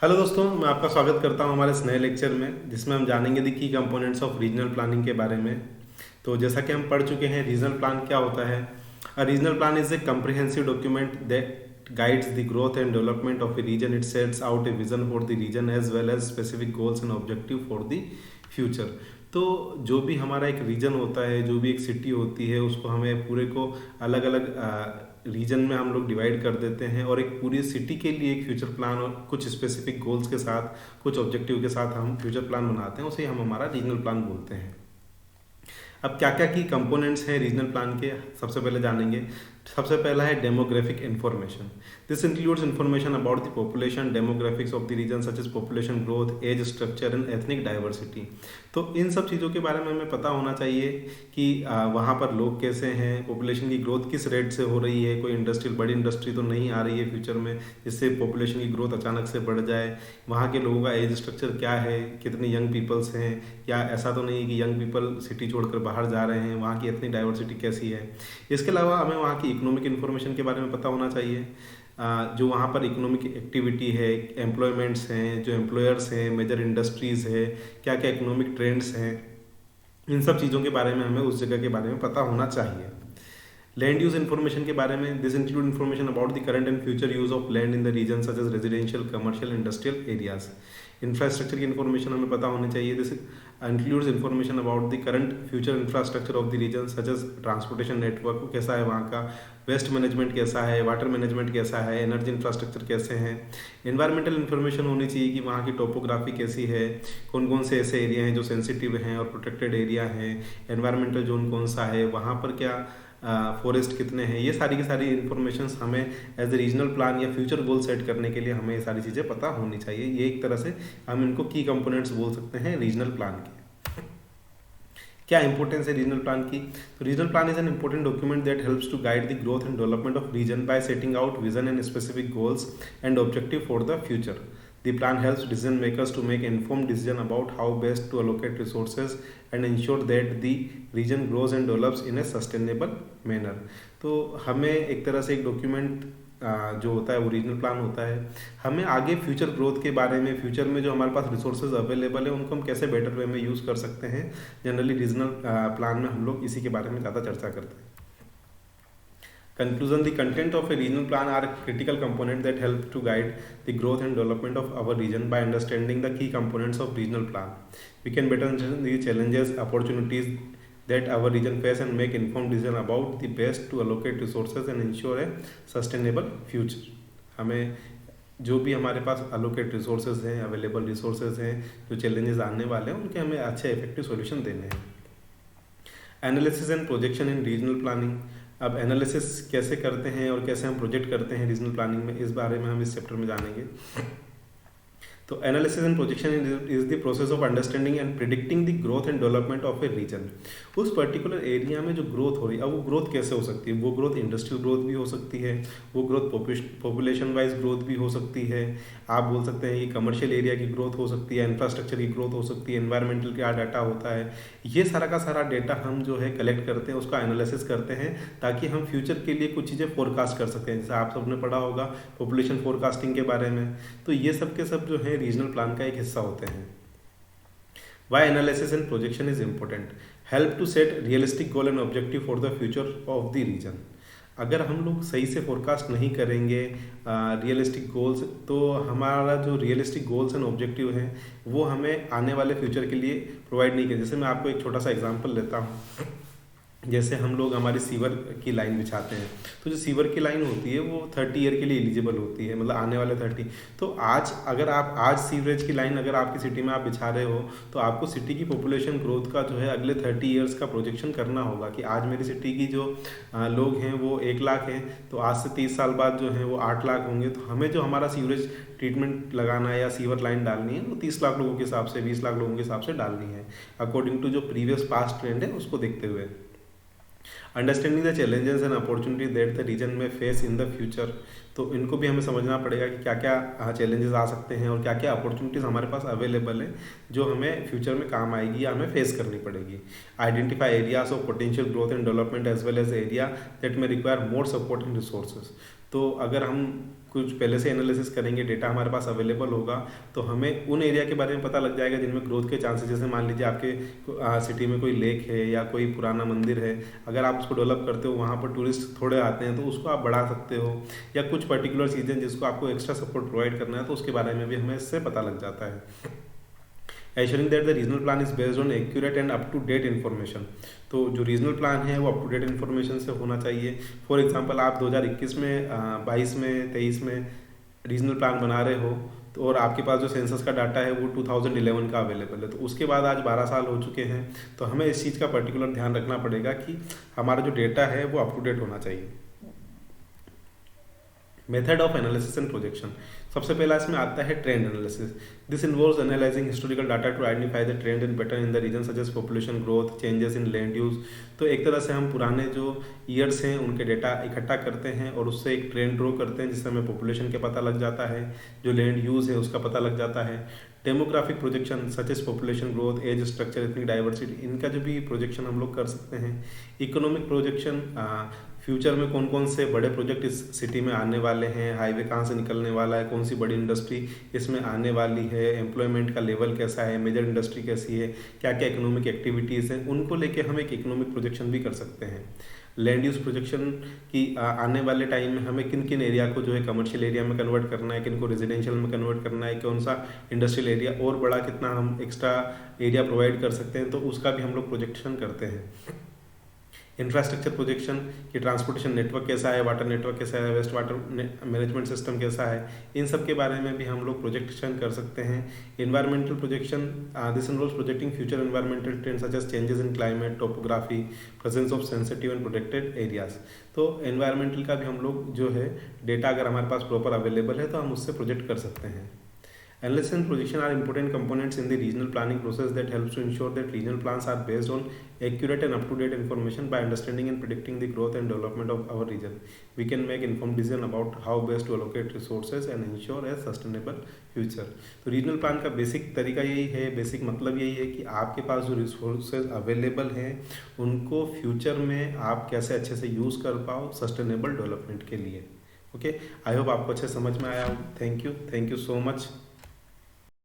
Hello दोस्तों, मैं आपका स्वागत करता हूं हमारे इस नए लेक्चर में, जिसमें हम जानेंगे दी की कंपोनेंट्स ऑफ रीजनल प्लानिंग के बारे में। तो जैसा कि हम पढ़ चुके हैं, रीजनल प्लान क्या होता है। A regional plan is a comprehensive document that guides the growth and development of a region. It sets out a vision for the region as well as specific goals and objective for the future. तो जो भी हमारा एक reason होता है, जो भी एक सिटी होती है, उसको हमें पूरे को अलग अलग रीजन में हम लोग डिवाइड कर देते हैं और एक पूरी सिटी के लिए एक फ्यूचर प्लान और कुछ स्पेसिफिक गोल्स के साथ, कुछ ऑब्जेक्टिव के साथ हम फ्यूचर प्लान बनाते हैं। उसे हम हमारा रीजनल प्लान बोलते हैं। अब क्या क्या की कंपोनेंट्स हैं रीजनल प्लान के, सबसे पहले जानेंगे। सबसे पहला है demographic information. This includes information about the population demographics of the region such as population growth, age structure and ethnic diversity. तो इन सब चीज़ों के बारे में हमें पता होना चाहिए कि वहाँ पर लोग कैसे हैं, पॉपुलेशन की ग्रोथ किस रेट से हो रही है, कोई इंडस्ट्री, बड़ी इंडस्ट्री तो नहीं आ रही है फ्यूचर में जिससे पॉपुलेशन की ग्रोथ अचानक से बढ़ जाए। वहाँ के लोगों का एज स्ट्रक्चर क्या है, कितने यंग पीपल्स हैं, या ऐसा तो नहीं कि यंग पीपल सिटी छोड़कर बाहर जा रहे हैं, वहाँ की एथनिक डाइवर्सिटी कैसी है। इसके अलावा हमें वहाँ की इकोनॉमिक इन्फॉर्मेशन के बारे में पता होना चाहिए। जो वहाँ पर इकोनॉमिक एक्टिविटी है, एम्प्लॉयमेंट्स हैं, जो एम्प्लॉयर्स हैं, मेजर इंडस्ट्रीज़ है, क्या क्या इकोनॉमिक ट्रेंड्स हैं, इन सब चीज़ों के बारे में हमें उस जगह के बारे में पता होना चाहिए। लैंड यूज इन्फॉर्मेशन के बारे में, this include information about the current and future use of land in the region such as residential, commercial, industrial areas. Infrastructure की इन्फॉर्मेशन हमें पता होनी चाहिए। This includes information about the current future infrastructure of the region such as transportation network कैसा है वहाँ का, waste management कैसा है, वाटर मैनेजमेंट कैसा है, एनर्जी इंफ्रास्ट्रक्चर कैसे हैं। एनवायरमेंटल इन्फॉर्मेशन होनी चाहिए कि वहाँ की टोपोग्राफी कैसी है, कौन कौन से ऐसे एरिया हैं जो सेंसिटिव हैं और प्रोटेक्टेड एरिया हैं, एनवायरमेंटल जोन कौन सा है, वहाँ पर क्या फॉरेस्ट कितने हैं। ये सारी की सारी इन्फॉर्मेशन हमें एज ए रीजनल प्लान या फ्यूचर गोल सेट करने के लिए हमें ये सारी चीज़ें पता होनी चाहिए। ये एक तरह से हम इनको की कंपोनेंट्स बोल सकते हैं रीजनल प्लान के। क्या इंपॉर्टेंस है रीजनल प्लान की? तो regional plan is an important document that helps to guide the growth and development of region by setting out vision and specific goals and objective for the future. The plan helps decision makers to make informed decision about how best to allocate resources and ensure that the region grows and develops in a sustainable manner. तो हमें एक तरह से एक document जो होता है वो रीजनल प्लान होता है। हमें आगे फ्यूचर ग्रोथ के बारे में, फ्यूचर में जो हमारे पास रिसोर्सेज अवेलेबल है उनको हम कैसे बेटर वे में यूज़ कर सकते हैं, जनरली रीजनल प्लान में हम लोग इसी के बारे में ज़्यादा चर्चा करते हैं। Conclusion: the content of a regional plan are a critical component that help to guide the growth and development of our region. By understanding the key components of regional plan, we can better understand the challenges, opportunities that our region face and make informed decision about the best to allocate resources and ensure a sustainable future. हमें जो भी हमारे पास allocate resources हैं, available resources हैं, जो challenges आने वाले हैं उनके हमें अच्छे इफेक्टिव सॉल्यूशन देने हैं। Analysis and projection in regional planning. अब एनालिसिस कैसे करते हैं और कैसे हम प्रोजेक्ट करते हैं रीजनल प्लानिंग में, इस बारे में हम इस चैप्टर में जानेंगे। तो analysis and projection is the process of understanding and predicting the growth and development of a region. उस पर्टिकुलर एरिया में जो ग्रोथ हो रही है, अब वो ग्रोथ कैसे हो सकती है? वो ग्रोथ इंडस्ट्रियल ग्रोथ भी हो सकती है, वो ग्रोथ पॉपुलेशन वाइज ग्रोथ भी हो सकती है। आप बोल सकते हैं कि कमर्शियल एरिया की ग्रोथ हो सकती है, इंफ्रास्ट्रक्चर की ग्रोथ हो सकती है, एनवायरमेंटल क्या डाटा होता है। ये सारा का सारा डेटा हम जो है कलेक्ट करते हैं, उसका एनालिसिस करते हैं ताकि हम फ्यूचर के लिए कुछ चीज़ें फोरकास्ट कर सकते हैं। जैसे आप सबने पढ़ा होगा पॉपुलेशन फोरकास्टिंग के बारे में, तो ये सब के सब जो है रीजनल प्लान का एक हिस्सा होते हैं। Why analysis and projection is important? Help to set realistic goal and objective for the future of the region. अगर हम लोग सही से फोरकास्ट नहीं करेंगे रियलिस्टिक गोल्स, तो हमारा जो रियलिस्टिक गोल्स एंड ऑब्जेक्टिव हैं वो हमें आने वाले फ्यूचर के लिए प्रोवाइड नहीं किया। जैसे मैं आपको एक छोटा सा एग्जांपल लेता हूँ। जैसे हम लोग हमारी सीवर की लाइन बिछाते हैं, तो जो सीवर की लाइन होती है वो 30 ईयर के लिए एलिजिबल होती है, मतलब आने वाले 30। तो आज अगर आप आज सीवरेज की लाइन अगर आपकी सिटी में आप बिछा रहे हो, तो आपको सिटी की पॉपुलेशन ग्रोथ का जो है अगले 30 ईयर्स का प्रोजेक्शन करना होगा कि आज मेरी सिटी की जो लोग हैं वो 1 लाख हैं, तो आज से 30 साल बाद जो है वो 8 लाख होंगे। तो हमें जो हमारा सीवरेज ट्रीटमेंट लगाना है या सीवर लाइन डालनी है वो 30 लाख लोगों के हिसाब से, 20 लाख लोगों के हिसाब से डालनी है, अकॉर्डिंग टू जो प्रीवियस पास्ट ट्रेंड है उसको देखते हुए। Understanding the challenges and opportunity that the region may face in the future, तो इनको भी हमें समझना पड़ेगा कि क्या क्या चैलेंजेस आ सकते हैं और क्या क्या अपॉर्चुनिटीज़ हमारे पास अवेलेबल है जो हमें फ्यूचर में काम आएगी या हमें फेस करनी पड़ेगी। Identify areas of potential growth and development as well as area that में require more support and resources. तो अगर हम कुछ पहले से एनालिसिस करेंगे, डेटा हमारे पास अवेलेबल होगा, तो हमें उन एरिया के बारे में पता लग जाएगा जिनमें ग्रोथ के चांसेस, जैसे मान लीजिए आपके सिटी में कोई लेक है या कोई पुराना मंदिर है, अगर आप उसको डेवलप करते हो, वहाँ पर टूरिस्ट थोड़े आते हैं, तो उसको आप बढ़ा सकते हो, या कुछ पर्टिकुलर सीजन जिसको आपको एक्स्ट्रा सपोर्ट प्रोवाइड करना है, तो उसके बारे में भी हमें इससे पता लग जाता है। Assuring that the regional plan is based on accurate and up to date information, तो जो रीजनल प्लान है वो अप टू डेट इन्फॉर्मेशन से होना चाहिए। फॉर एग्जांपल आप 2021 में 22 में 23 में रीजनल प्लान बना रहे हो, तो और आपके पास जो सेंसस का डाटा है वो 2011 का अवेलेबल है, तो उसके बाद आज 12 साल हो चुके हैं, तो हमें इस चीज़ का पर्टिकुलर ध्यान रखना पड़ेगा कि हमारा जो डेटा है वो अप टू डेट होना चाहिए। Method of analysis and projection, सबसे पहला इसमें आता है trend analysis. This involves analysing historical data to identify the trend and pattern in the region such as population growth, changes in land use. तो एक तरह से हम पुराने जो ईयर्स हैं उनके डेटा इकट्ठा करते हैं और उससे एक ट्रेंड ड्रॉ करते हैं, जिससे हमें पॉपुलेशन का पता लग जाता है, जो लैंड यूज है उसका पता लग जाता है। Demographic projection such as population growth, age structure, ethnic diversity, इनका जो भी प्रोजेक्शन हम लोग कर सकते हैं। इकोनॉमिक प्रोजेक्शन, फ्यूचर में कौन कौन से बड़े प्रोजेक्ट इस सिटी में आने वाले हैं, हाईवे कहाँ से निकलने वाला है, कौन सी बड़ी इंडस्ट्री इसमें आने वाली है, एम्प्लॉयमेंट का लेवल कैसा है, मेजर इंडस्ट्री कैसी है, क्या क्या इकोनॉमिक एक्टिविटीज़ हैं, उनको लेके हम एक इकोनॉमिक प्रोजेक्शन भी कर सकते हैं। लैंड यूज प्रोजेक्शन की आने वाले टाइम में हमें किन किन एरिया को जो है कमर्शियल एरिया में कन्वर्ट करना है, किन को रेजिडेंशियल में कन्वर्ट करना है, कौन सा इंडस्ट्रियल एरिया और बड़ा कितना हम एक्स्ट्रा एरिया प्रोवाइड कर सकते हैं, तो उसका भी हम लोग प्रोजेक्शन करते हैं। इंफ्रास्ट्रक्चर प्रोजेक्शन कि ट्रांसपोर्टेशन नेटवर्क कैसा है, वाटर नेटवर्क कैसा है, वेस्ट वाटर मैनेजमेंट सिस्टम कैसा है, इन सब के बारे में भी हम लोग प्रोजेक्शन कर सकते हैं। Environmental projection, this involves projecting future environmental trends such as changes in climate, topography, presence of sensitive and protected areas. तो एनवायरमेंटल का भी हम लोग जो है डेटा अगर हमारे पास प्रॉपर अवेलेबल है तो हम उससे प्रोजेक्ट कर सकते हैं। Analysis and projection are important components in the regional planning process that helps to ensure that regional plans are based on accurate and up-to-date information. By understanding and predicting the growth and development of our region, we can make informed decision about how best to allocate resources and ensure a sustainable future. तो regional plan का basic तरीका यही है, basic मतलब यही है कि आपके पास जो रिसोर्सेज अवेलेबल हैं उनको फ्यूचर में आप कैसे अच्छे से यूज़ कर पाओ सस्टेनेबल डेवलपमेंट के लिए। ओके, आई होप आपको अच्छे समझ में आया। Thank you so much.